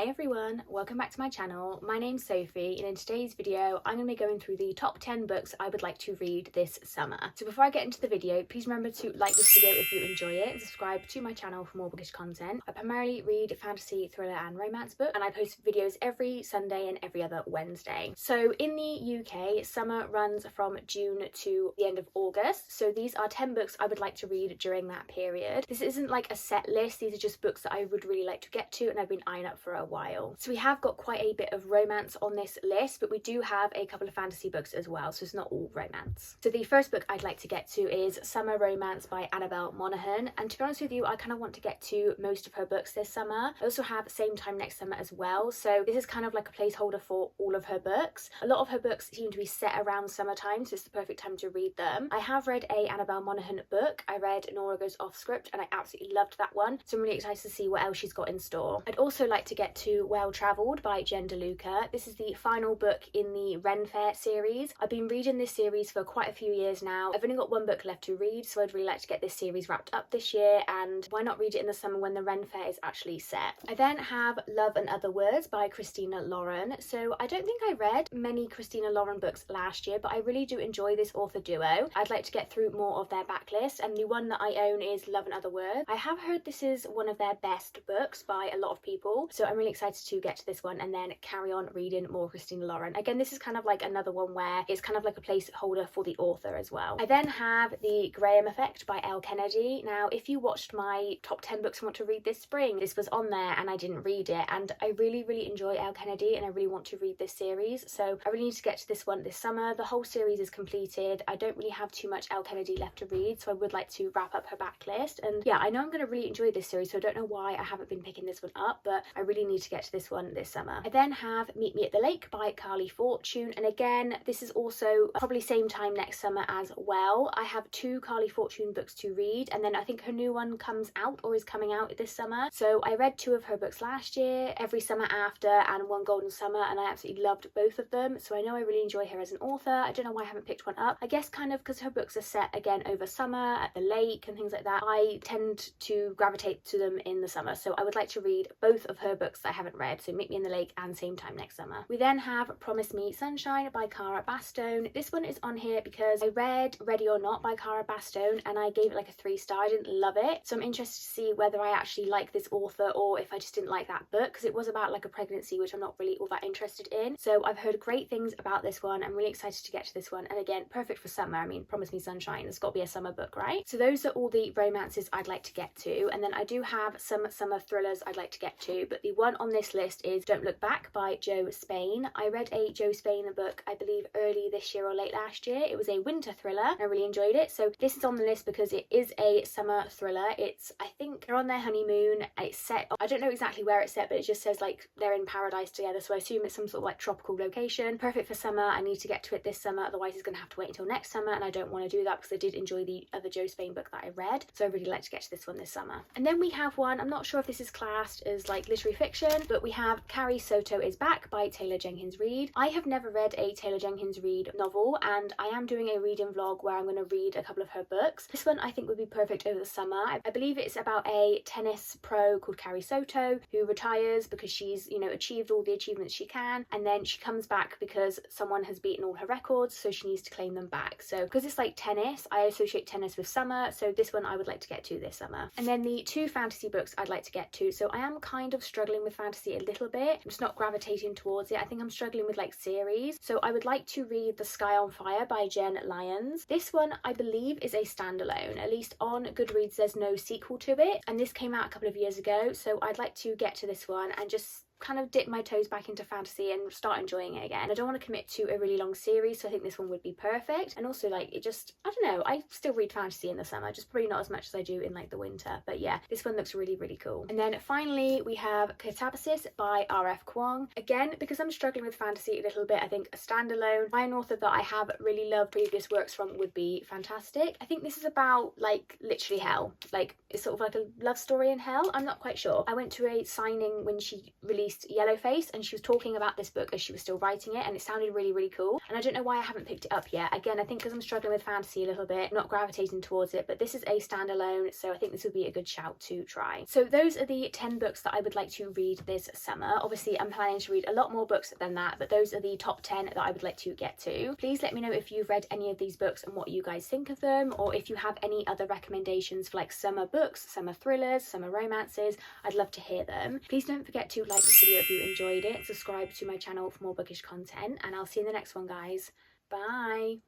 everyone, welcome back to my channel. My name's Sophie and in today's video I'm going to be going through the top 10 books I would like to read this summer. So before I get into the video, please remember to like this video if you enjoy it and subscribe to my channel for more bookish content. I primarily read fantasy, thriller and romance books and I post videos every Sunday and every other Wednesday. So in the UK, summer runs from June to the end of August. So these are 10 books I would like to read during that period. This isn't like a set list, these are just books that I would really like to get to and I've been eyeing up for a while. So we have got quite a bit of romance on this list, but we do have a couple of fantasy books as well, so it's not all romance. So the first book I'd like to get to is Summer Romance by Annabelle Monaghan, and to be honest with you, I kind of want to get to most of her books this summer. I also have Same Time Next Summer as well, so this is kind of like a placeholder for all of her books. A lot of her books seem to be set around summertime, so it's the perfect time to read them. I have read a Annabelle Monaghan book. I read Nora Goes Off Script and I absolutely loved that one, so I'm really excited to see what else she's got in store. I'd also like to get to Well Travelled by Jen DeLuca. This is the final book in the Ren Fair series. I've been reading this series for quite a few years now. I've only got one book left to read, so I'd really like to get this series wrapped up this year, and why not read it in the summer when the Ren Fair is actually set. I then have Love and Other Words by Christina Lauren. So I don't think I read many Christina Lauren books last year, but I really do enjoy this author duo. I'd like to get through more of their backlist, and the one that I own is Love and Other Words. I have heard this is one of their best books by a lot of people, so I'm really excited to get to this one and then carry on reading more Christina Lauren. Again, this is kind of like another one where it's kind of like a placeholder for the author as well. I then have The Graham Effect by Elle Kennedy. Now, if you watched my top 10 books I want to read this spring, this was on there and I didn't read it, and I really enjoy Elle Kennedy and I really want to read this series, so I really need to get to this one this summer. The whole series is completed. I don't really have too much Elle Kennedy left to read, so I would like to wrap up her backlist, and yeah, I know I'm going to really enjoy this series, so I don't know why I haven't been picking this one up, but I really need to get to this one this summer. I then have Meet Me at the Lake by Carly Fortune, and again, this is also probably Same Time Next Summer as well. I have 2 Carly Fortune books to read, and then I think her new one comes out or is coming out this summer. So I read 2 of her books last year, Every Summer After and One Golden Summer, and I absolutely loved both of them, so I know I really enjoy her as an author. I don't know why I haven't picked one up. I guess kind of because her books are set again over summer at the lake and things like that. I tend to gravitate to them in the summer, so I would like to read both of her books that I haven't read, so Meet Me in the Lake and Same Time Next Summer. We then have Promise Me Sunshine by Cara Bastone. This one is on here because I read Ready or Not by Cara Bastone and I gave it like a 3-star. I didn't love it, so I'm interested to see whether I actually like this author or if I just didn't like that book, because it was about like a pregnancy, which I'm not really all that interested in. So I've heard great things about this one. I'm really excited to get to this one, and again, perfect for summer. I mean, Promise Me Sunshine, it's got to be a summer book, right? So those are all the romances I'd like to get to, and then I do have some summer thrillers I'd like to get to, but the one on this list is Don't Look Back by Jo Spain. I read a Jo Spain book, I believe early this year or late last year. It was a winter thriller. I really enjoyed it, so this is on the list because it is a summer thriller. It's, I think they're on their honeymoon. It's set, I don't know exactly where it's set, but it just says like they're in paradise together, so I assume it's some sort of like tropical location. Perfect for summer. I need to get to it this summer, otherwise it's gonna have to wait until next summer, and I don't want to do that because I did enjoy the other Jo Spain book that I read, so I really like to get to this one this summer. And then we have one, I'm not sure if this is classed as like literary fiction, but we have Carrie Soto Is Back by Taylor Jenkins Reid. I have never read a Taylor Jenkins Reid novel, and I am doing a reading vlog where I'm going to read a couple of her books. This one I think would be perfect over the summer. I believe it's about a tennis pro called Carrie Soto who retires because she's, you know, achieved all the achievements she can, and then she comes back because someone has beaten all her records, so she needs to claim them back. So because it's like tennis, I associate tennis with summer, so this one I would like to get to this summer. And then the 2 fantasy books I'd like to get to, so I am kind of struggling with fantasy a little bit. I'm just not gravitating towards it. I think I'm struggling with like series, so I would like to read The Sky on Fire by Jen Lyons. This one I believe is a standalone, at least on Goodreads there's no sequel to it, and this came out a couple of years ago, so I'd like to get to this one and just kind of dip my toes back into fantasy and start enjoying it again. I don't want to commit to a really long series, so I think this one would be perfect. And also like it just, I don't know, I still read fantasy in the summer, just probably not as much as I do in like the winter, but yeah, this one looks really cool. And then finally we have Catabasis by R.F. Kuang. Again, because I'm struggling with fantasy a little bit, I think a standalone by an author that I have really loved previous works from would be fantastic. I think this is about like literally hell, like it's sort of like a love story in hell. I'm not quite sure. I went to a signing when she released released Yellowface, and she was talking about this book as she was still writing it, and it sounded really, really cool. And I don't know why I haven't picked it up yet. Again, I think because I'm struggling with fantasy a little bit, not gravitating towards it, but this is a standalone, so I think this would be a good shout to try. So those are the 10 books that I would like to read this summer. Obviously, I'm planning to read a lot more books than that, but those are the top 10 that I would like to get to. Please let me know if you've read any of these books and what you guys think of them, or if you have any other recommendations for like summer books, summer thrillers, summer romances. I'd love to hear them. Please don't forget to like this video if you enjoyed it, subscribe to my channel for more bookish content, and I'll see you in the next one, guys. Bye!